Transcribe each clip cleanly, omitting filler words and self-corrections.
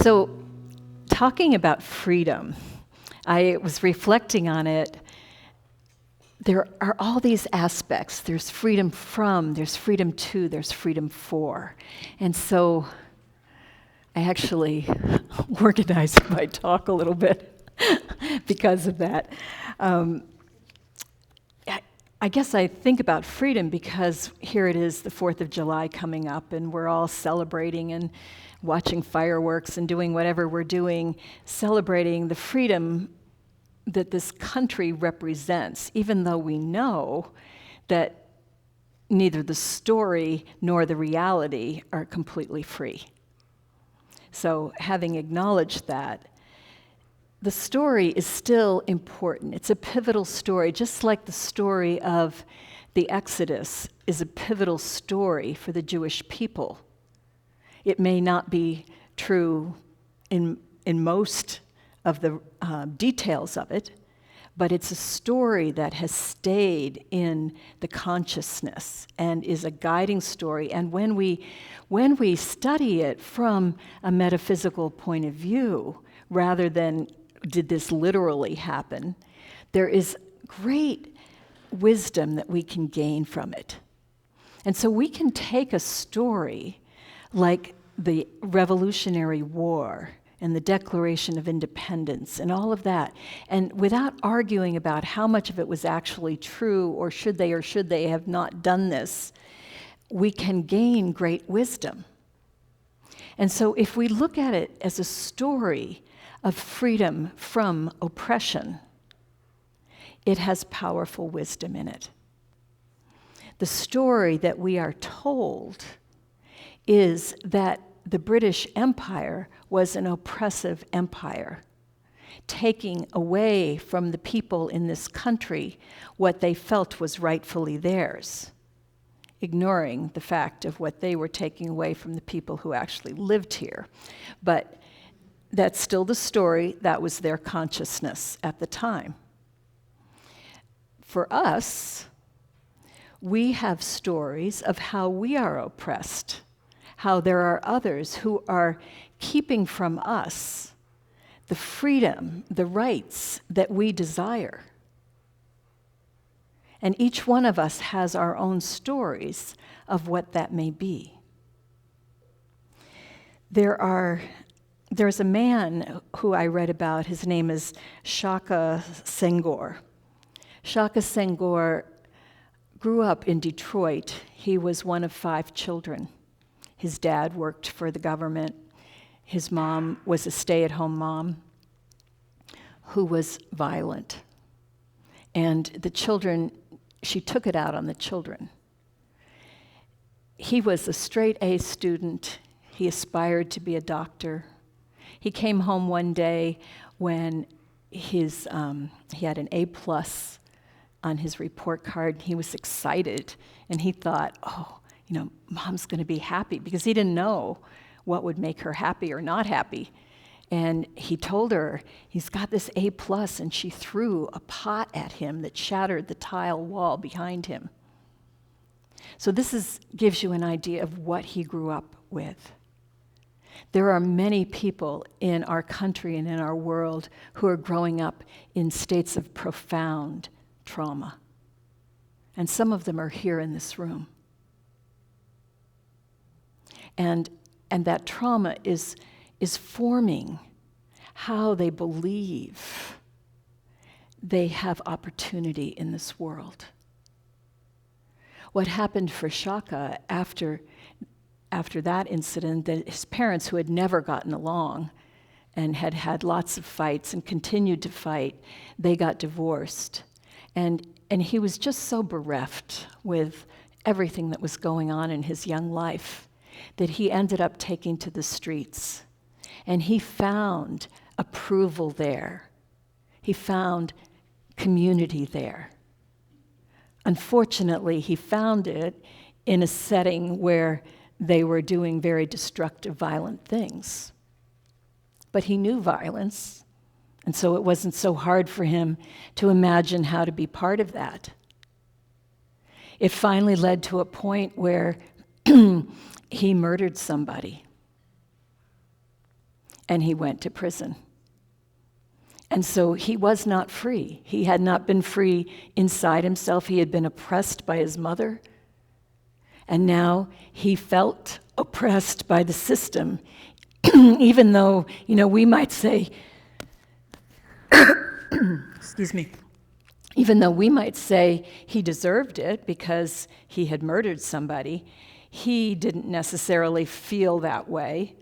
So, talking about freedom, I was reflecting on it. There are all these aspects. There's freedom from, there's freedom to, there's freedom for. And so I actually organized my talk a little bit because of that. I guess I think about freedom because here it is, the 4th of July coming up, and we're all celebrating and watching fireworks and doing whatever we're doing, celebrating the freedom that this country represents, even though we know that neither the story nor the reality are completely free. So having acknowledged that, the story is still important. It's a pivotal story, just like the story of the Exodus is a pivotal story for the Jewish people. It may not be true in most of the details of it, but it's a story that has stayed in the consciousness and is a guiding story. And when we study it from a metaphysical point of view, rather than did this literally happen, there is great wisdom that we can gain from it. And so we can take a story like the Revolutionary War and the Declaration of Independence and all of that, and without arguing about how much of it was actually true or should they have not done this, we can gain great wisdom. And so if we look at it as a story of freedom from oppression, it has powerful wisdom in it. The story that we are told is that the British Empire was an oppressive empire, taking away from the people in this country what they felt was rightfully theirs, ignoring the fact of what they were taking away from the people who actually lived here. But that's still the story. That was their consciousness at the time. For us, we have stories of how we are oppressed, how there are others who are keeping from us the freedom, the rights that we desire. And each one of us has our own stories of what that may be. There's a man who I read about. His name is Shaka Senghor. Shaka Senghor grew up in Detroit. He was one of 5 children. His dad worked for the government. His mom was a stay-at-home mom who was violent. And the children, she took it out on the children. He was a straight-A student. He aspired to be a doctor. He came home one day when he had an A+ on his report card. He was excited, and he thought, Mom's going to be happy, because he didn't know what would make her happy or not happy. And he told her he's got this A+, and she threw a pot at him that shattered the tile wall behind him. So this gives you an idea of what he grew up with. There are many people in our country and in our world who are growing up in states of profound trauma. And some of them are here in this room. And that trauma is forming how they believe they have opportunity in this world. What happened for Shaka after that incident, that his parents, who had never gotten along and had had lots of fights and continued to fight, they got divorced. And he was just so bereft with everything that was going on in his young life that he ended up taking to the streets. And he found approval there. He found community there. Unfortunately, he found it in a setting where they were doing very destructive, violent things. But he knew violence, and so it wasn't so hard for him to imagine how to be part of that. It finally led to a point where he murdered somebody. and he went to prison. And so he was not free. He had not been free inside himself. He had been oppressed by his mother. And now he felt oppressed by the system, even though, we might say, excuse me, even though we might say he deserved it because he had murdered somebody, he didn't necessarily feel that way.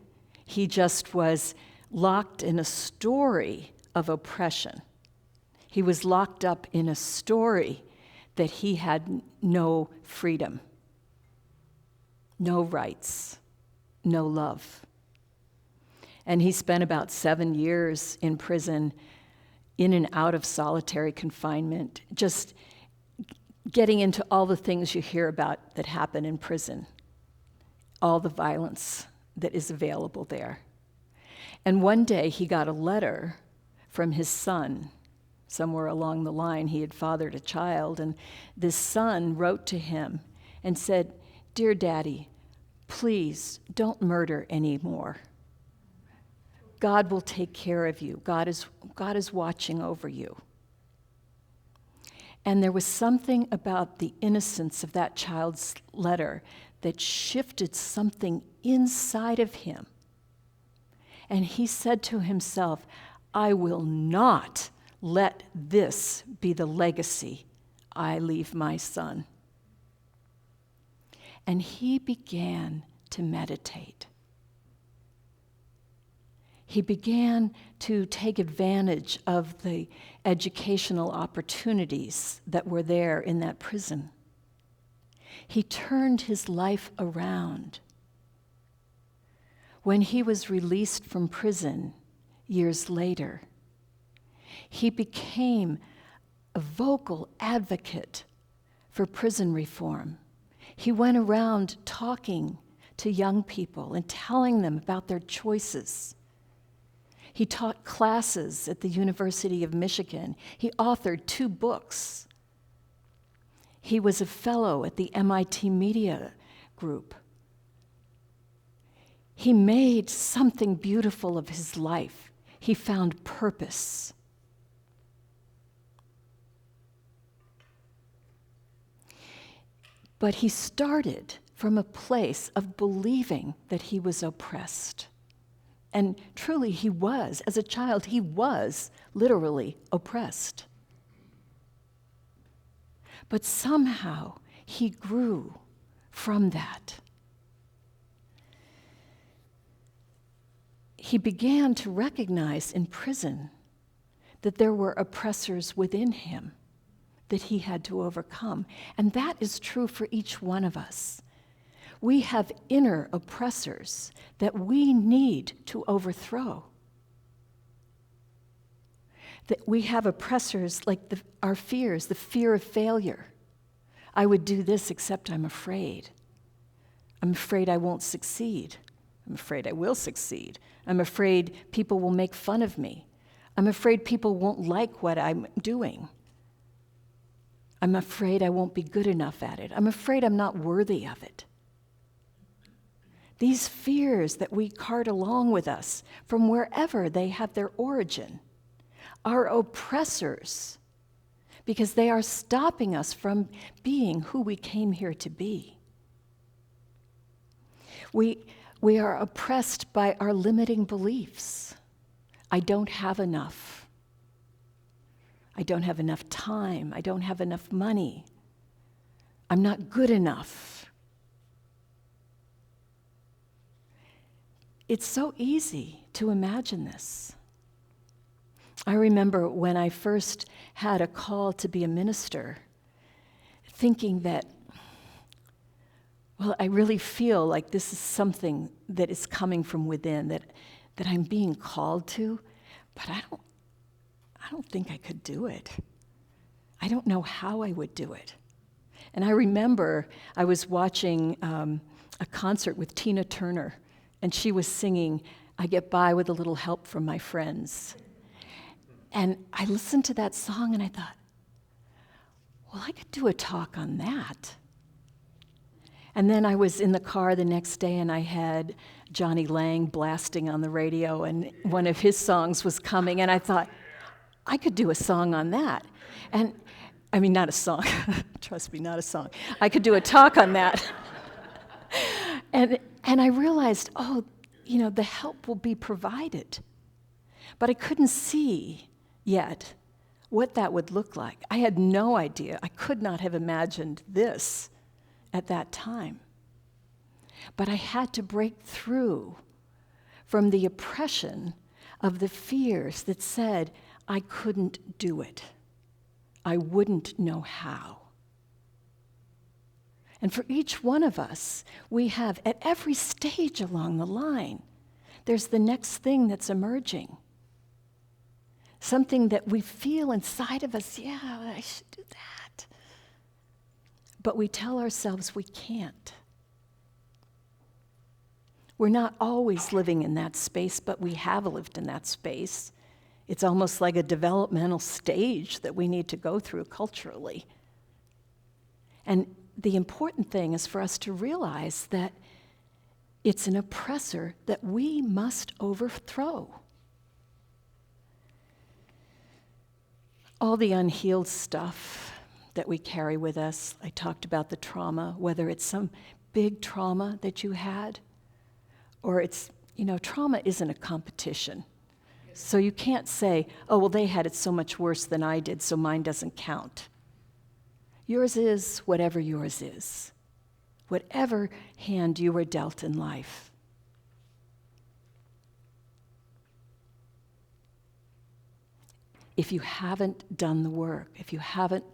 He just was locked in a story of oppression. He was locked up in a story that he had no freedom, no rights, no love. And he spent about 7 years in prison, in and out of solitary confinement, just getting into all the things you hear about that happen in prison, all the violence that is available there. And one day he got a letter from his son. Somewhere along the line, he had fathered a child, and this son wrote to him and said, "Dear Daddy, please don't murder anymore. God will take care of you. God is watching over you." And there was something about the innocence of that child's letter that shifted something inside of him. And he said to himself, "I will not let this be the legacy I leave my son." And he began to meditate. He began to take advantage of the educational opportunities that were there in that prison. He turned his life around. When he was released from prison years later, he became a vocal advocate for prison reform. He went around talking to young people and telling them about their choices. He taught classes at the University of Michigan. He authored 2 books. He was a fellow at the MIT Media Group. He made something beautiful of his life. He found purpose. But he started from a place of believing that he was oppressed. And truly he was. As a child, he was literally oppressed. But somehow he grew from that. He began to recognize in prison that there were oppressors within him that he had to overcome. And that is true for each one of us. We have inner oppressors that we need to overthrow. That we have oppressors like our fears, the fear of failure. I would do this except I'm afraid. I'm afraid I won't succeed. I'm afraid I will succeed. I'm afraid people will make fun of me. I'm afraid people won't like what I'm doing. I'm afraid I won't be good enough at it. I'm afraid I'm not worthy of it. These fears that we cart along with us from wherever they have their origin are oppressors because they are stopping us from being who we came here to be. We are oppressed by our limiting beliefs. I don't have enough. I don't have enough time. I don't have enough money. I'm not good enough. It's so easy to imagine this. I remember when I first had a call to be a minister, thinking that, well, I really feel like this is something that is coming from within, that I'm being called to, but I don't think I could do it. I don't know how I would do it. And I remember I was watching a concert with Tina Turner, and she was singing, "I Get By With a Little Help from My Friends." And I listened to that song and I thought, well, I could do a talk on that. And then I was in the car the next day and I had Johnny Lang blasting on the radio and one of his songs was coming and I thought, I could do a song on that. And I mean, not a song, trust me, not a song. I could do a talk on that. and I realized, the help will be provided. But I couldn't see yet what that would look like. I had no idea. I could not have imagined this at that time. But I had to break through from the oppression of the fears that said I couldn't do it. I wouldn't know how. And for each one of us, we have, at every stage along the line, there's the next thing that's emerging. Something that we feel inside of us, yeah, I should do that. But we tell ourselves we can't. We're not always living in that space, but we have lived in that space. It's almost like a developmental stage that we need to go through culturally. And the important thing is for us to realize that it's an oppressor that we must overthrow. All the unhealed stuff that we carry with us, I talked about the trauma, whether it's some big trauma that you had, or it's, trauma isn't a competition. So you can't say, oh, well, they had it so much worse than I did, so mine doesn't count. Yours is whatever yours is, whatever hand you were dealt in life. If you haven't done the work, if you haven't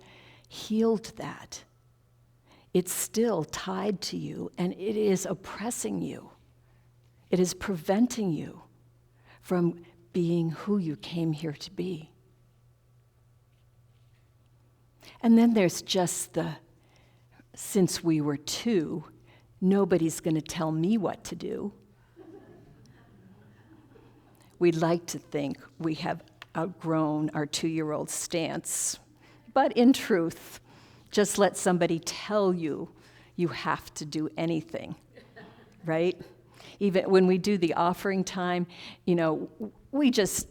healed that, it's still tied to you and it is oppressing you. It is preventing you from being who you came here to be. And then there's just since we were 2, nobody's going to tell me what to do. We'd like to think we have outgrown our 2-year-old stance, but in truth, just let somebody tell you you have to do anything, right? Even when we do the offering time, we just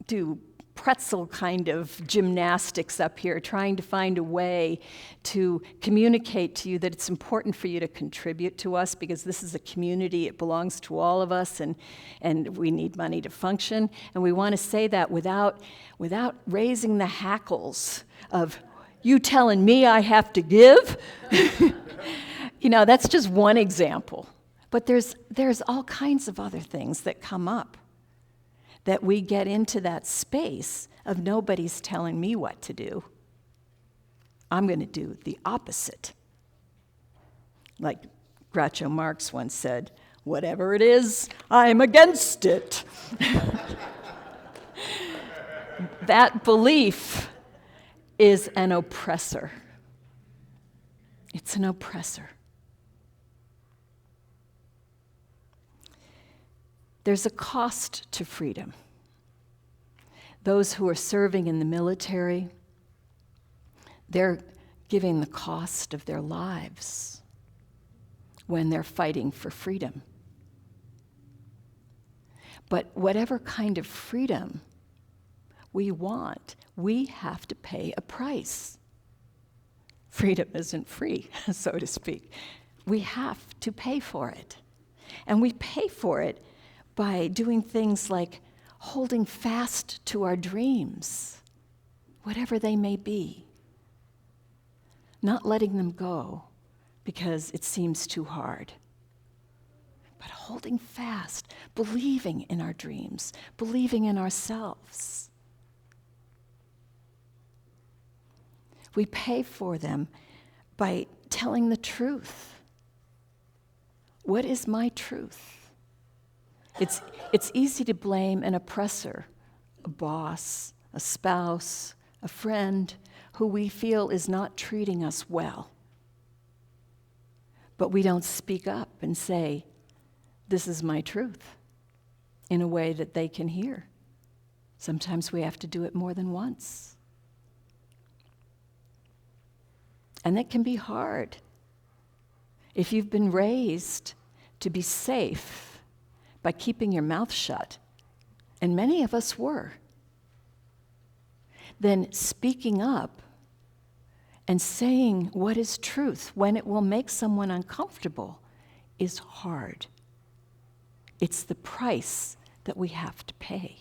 do pretzel kind of gymnastics up here, trying to find a way to communicate to you that it's important for you to contribute to us because this is a community, it belongs to all of us, and we need money to function. And we want to say that without raising the hackles of, you telling me I have to give? That's just one example. But there's all kinds of other things that come up that we get into that space of nobody's telling me what to do. I'm going to do the opposite. Like Groucho Marx once said, whatever it is, I'm against it. That belief is an oppressor. It's an oppressor. There's a cost to freedom. Those who are serving in the military, they're giving the cost of their lives when they're fighting for freedom. But whatever kind of freedom we want, we have to pay a price. Freedom isn't free, so to speak. We have to pay for it. And we pay for it by doing things like holding fast to our dreams, whatever they may be. Not letting them go because it seems too hard. But holding fast, believing in our dreams, believing in ourselves. We pay for them by telling the truth. What is my truth? It's easy to blame an oppressor, a boss, a spouse, a friend, who we feel is not treating us well. But we don't speak up and say, this is my truth, in a way that they can hear. Sometimes we have to do it more than once. And that can be hard. if you've been raised to be safe by keeping your mouth shut, and many of us were, then speaking up and saying what is truth when it will make someone uncomfortable is hard. It's the price that we have to pay.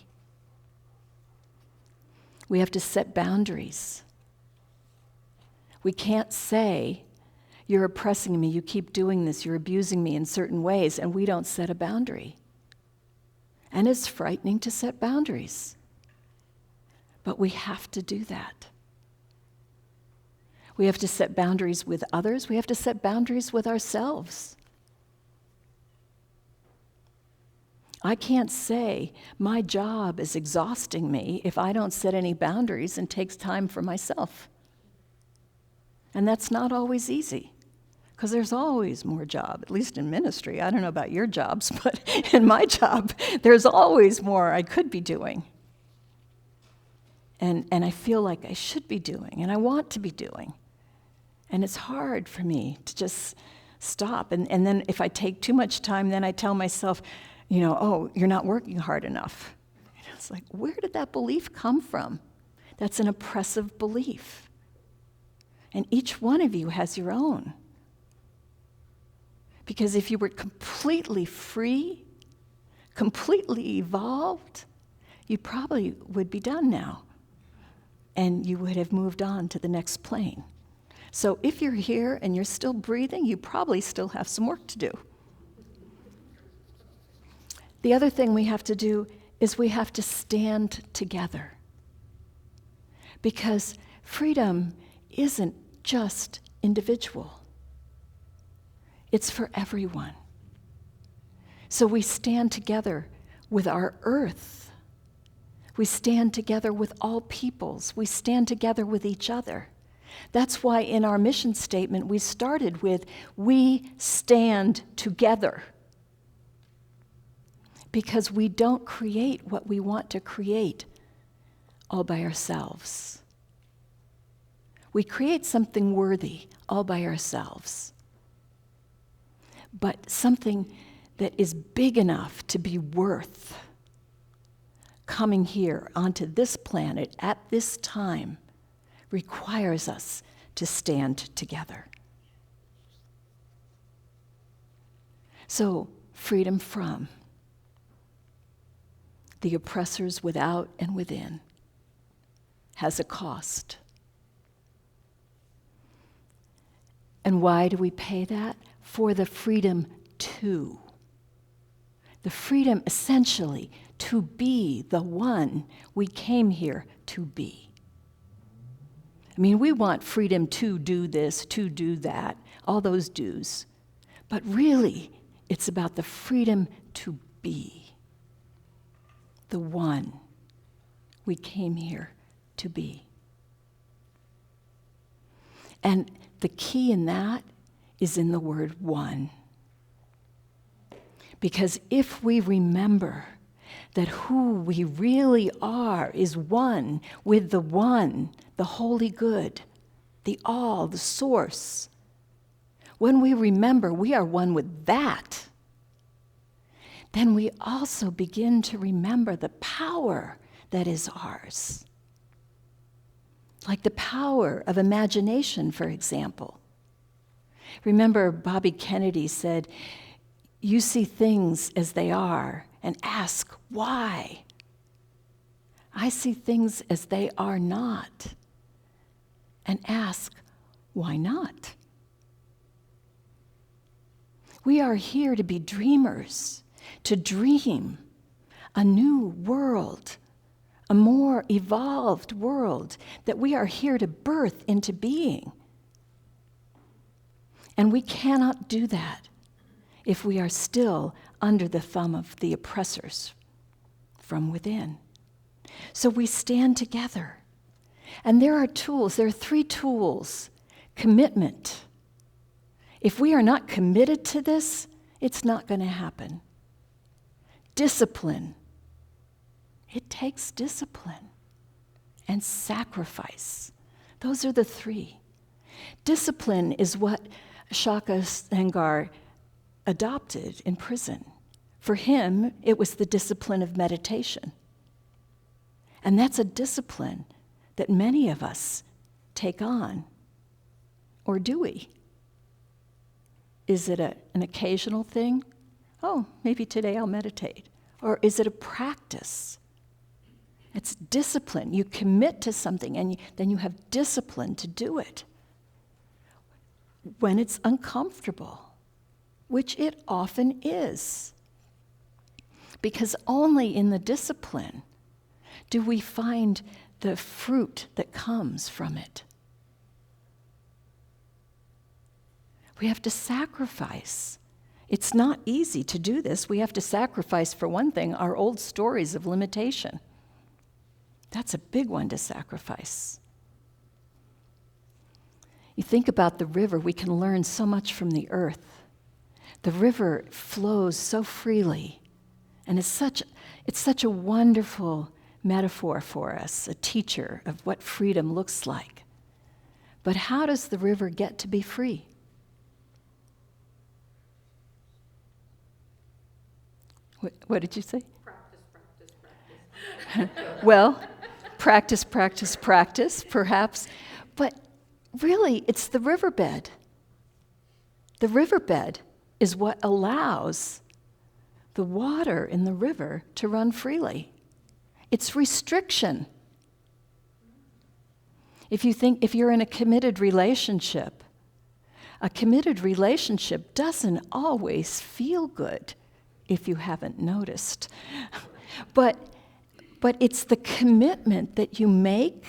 We have to set boundaries. We can't say, you're oppressing me, you keep doing this, you're abusing me in certain ways, and we don't set a boundary. And it's frightening to set boundaries. But we have to do that. We have to set boundaries with others. We have to set boundaries with ourselves. I can't say my job is exhausting me if I don't set any boundaries and takes time for myself. And that's not always easy, because there's always more job, at least in ministry. I don't know about your jobs, but in my job, there's always more I could be doing. And I feel like I should be doing, and I want to be doing. And it's hard for me to just stop. And then if I take too much time, then I tell myself, oh, you're not working hard enough. And it's like, where did that belief come from? That's an oppressive belief. And each one of you has your own. Because if you were completely free, completely evolved, you probably would be done now. And you would have moved on to the next plane. So if you're here and you're still breathing, you probably still have some work to do. The other thing we have to do is we have to stand together. Because freedom isn't just individual. It's for everyone. So we stand together with our earth. We stand together with all peoples. We stand together with each other. That's why in our mission statement we started with, we stand together. Because we don't create what we want to create all by ourselves. We create something worthy all by ourselves. But something that is big enough to be worth coming here onto this planet at this time requires us to stand together. So, freedom from the oppressors without and within has a cost. And why do we pay that? For the freedom to. The freedom, essentially, to be the one we came here to be. I mean, we want freedom to do this, to do that, all those do's. But really, it's about the freedom to be the one we came here to be. And the key in that is in the word one. Because if we remember that who we really are is one with the one, the holy good, the all, the source, when we remember we are one with that, then we also begin to remember the power that is ours. Like the power of imagination, for example. Remember, Bobby Kennedy said, you see things as they are and ask why. I see things as they are not and ask, why not? We are here to be dreamers, to dream a new world, a more evolved world that we are here to birth into being. And we cannot do that if we are still under the thumb of the oppressors from within. So we stand together. And there are tools, there are 3 tools. Commitment. If we are not committed to this, it's not going to happen. Discipline. It takes discipline and sacrifice. Those are the 3. Discipline is what Shaka Sengar adopted in prison. For him, it was the discipline of meditation. And that's a discipline that many of us take on. Or do we? Is it an occasional thing? Oh, maybe today I'll meditate. Or is it a practice? It's discipline. You commit to something and then you have discipline to do it. When it's uncomfortable, which it often is. Because only in the discipline do we find the fruit that comes from it. We have to sacrifice. It's not easy to do this. We have to sacrifice, for one thing, our old stories of limitation. That's a big one to sacrifice. You think about the river, we can learn so much from the earth. The river flows so freely, and it's such a wonderful metaphor for us, a teacher of what freedom looks like. But how does the river get to be free? What did you say? Practice. Well, practice, perhaps. But really, it's the riverbed. The riverbed is what allows the water in the river to run freely. It's restriction. If you're in a committed relationship doesn't always feel good, if you haven't noticed. But it's the commitment that you make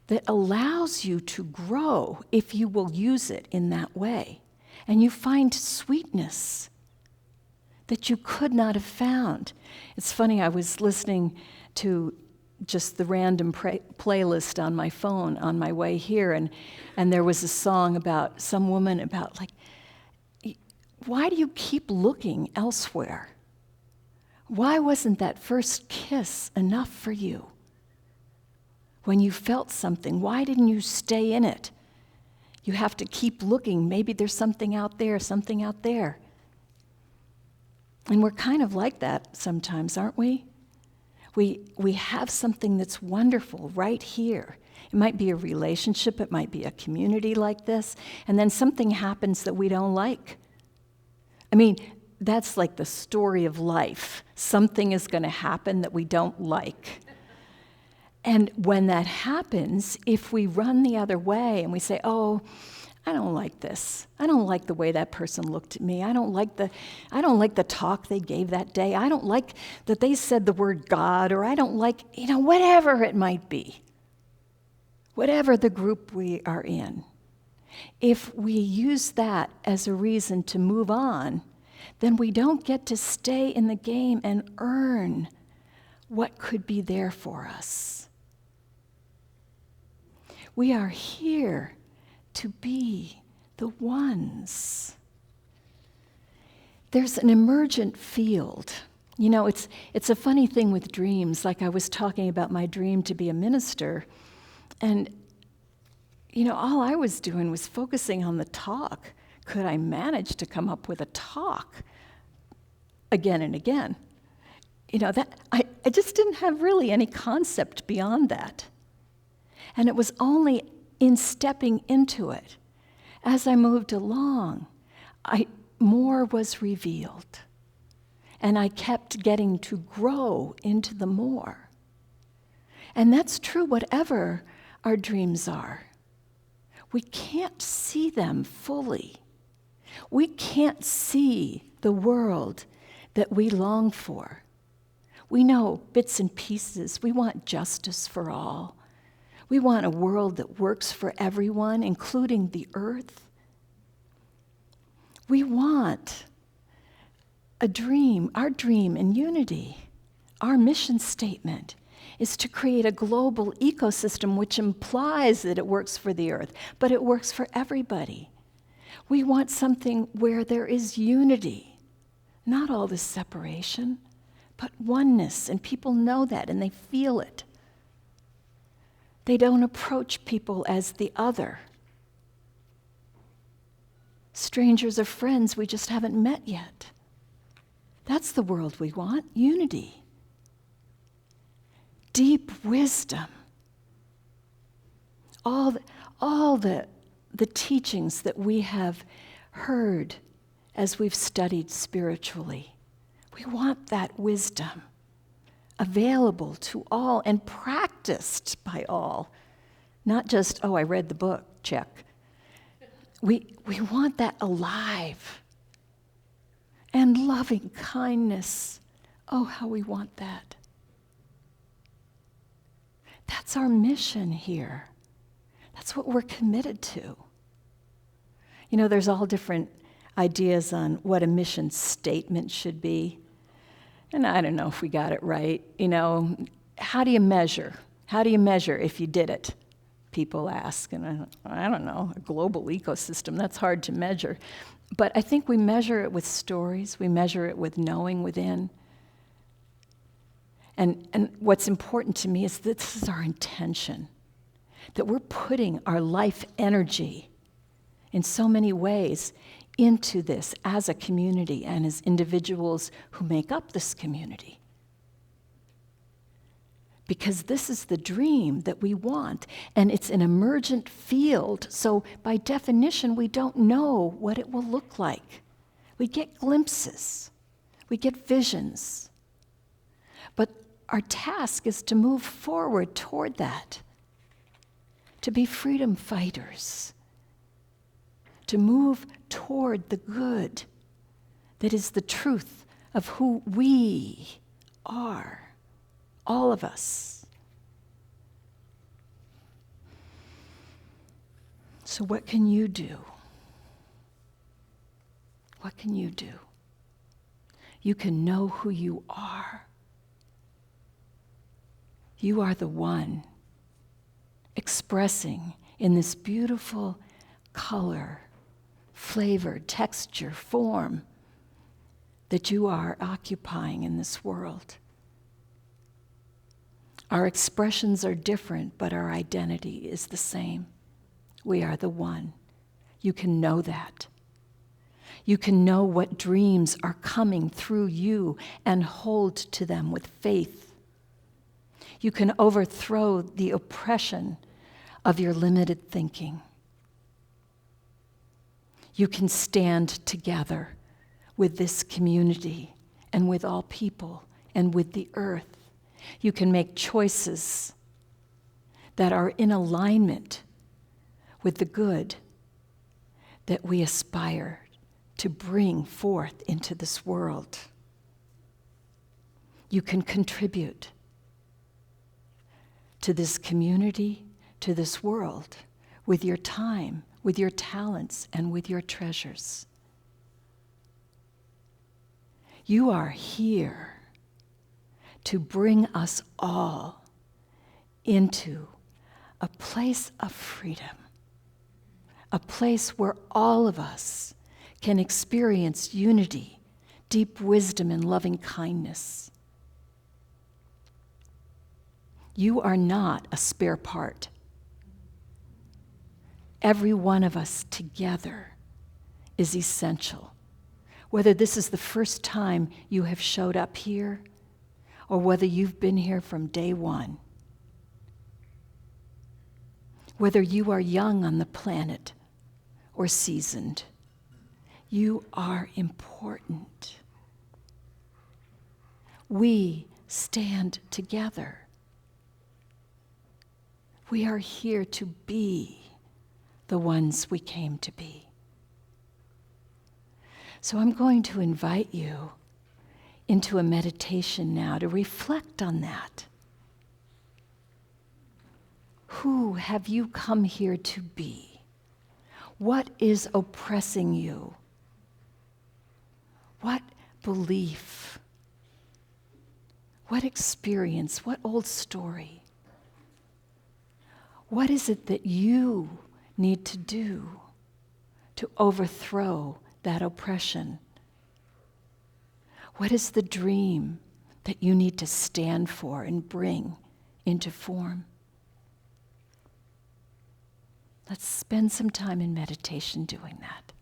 that allows you to grow if you will use it in that way. And you find sweetness that you could not have found. It's funny, I was listening to just the random playlist on my phone on my way here, and there was a song about some woman about like, why do you keep looking elsewhere? Why wasn't that first kiss enough for you? When you felt something, why didn't you stay in it? You have to keep looking. Maybe there's something out there, something out there. And we're kind of like that sometimes, aren't we? We have something that's wonderful right here. It might be a relationship, it might be a community like this, and then something happens that we don't like. I mean, that's like the story of life. Something is going to happen that we don't like. And when that happens, if we run the other way and we say, oh, I don't like this. I don't like the way that person looked at me. I don't like the talk they gave that day. I don't like that they said the word God, or I don't like, whatever it might be. Whatever the group we are in. If we use that as a reason to move on, then we don't get to stay in the game and earn what could be there for us. We are here to be the ones. There's an emergent field. It's a funny thing with dreams. Like I was talking about my dream to be a minister, and all I was doing was focusing on the talk. Could I manage to come up with a talk again and again? That I just didn't have really any concept beyond that. And it was only in stepping into it, as I moved along, more was revealed. And I kept getting to grow into the more. And that's true whatever our dreams are. We can't see them fully. We can't see the world that we long for. We know bits and pieces. We want justice for all. We want a world that works for everyone, including the earth. We want a dream, our dream in unity. Our mission statement is to create a global ecosystem, which implies that it works for the earth, but it works for everybody. We want something where there is unity, not all this separation, but oneness, and people know that and they feel it. They don't approach people as the other. Strangers are friends we just haven't met yet. That's the world we want, unity. Deep wisdom. All the teachings that we have heard as we've studied spiritually. We want that wisdom available to all and practiced by all. Not just, oh, I read the book, check. We want that alive. And loving kindness. Oh, how we want that. That's our mission here. That's what we're committed to. You know, there's all different ideas on what a mission statement should be. And I don't know if we got it right. You know, how do you measure? How do you measure if you did it? People ask. And I don't know, a global ecosystem, that's hard to measure. But I think we measure it with stories. We measure it with knowing within. And what's important to me is that this is our intention, that we're putting our life energy in so many ways into this as a community and as individuals who make up this community. Because this is the dream that we want, and it's an emergent field, so by definition, we don't know what it will look like. We get glimpses, we get visions, but our task is to move forward toward that, to be freedom fighters, to move toward the good that is the truth of who we are, all of us. So what can you do? What can you do? You can know who you are. You are the one expressing in this beautiful color, flavor, texture, form that you are occupying in this world. Our expressions are different, but our identity is the same. We are the one. You can know that. You can know what dreams are coming through you and hold to them with faith. You can overthrow the oppression of your limited thinking. You can stand together with this community and with all people and with the earth. You can make choices that are in alignment with the good that we aspire to bring forth into this world. You can contribute to this community, to this world, with your time, with your talents, and with your treasures. You are here to bring us all into a place of freedom, a place where all of us can experience unity, deep wisdom, and loving kindness. You are not a spare part. Every one of us together is essential. Whether this is the first time you have showed up here, or whether you've been here from day one. Whether you are young on the planet or seasoned, you are important. We stand together. We are here to be the ones we came to be. So I'm going to invite you into a meditation now to reflect on that. Who have you come here to be? What is oppressing you? What belief? What experience? What old story? What is it that you need to do to overthrow that oppression? What is the dream that you need to stand for and bring into form? Let's spend some time in meditation doing that.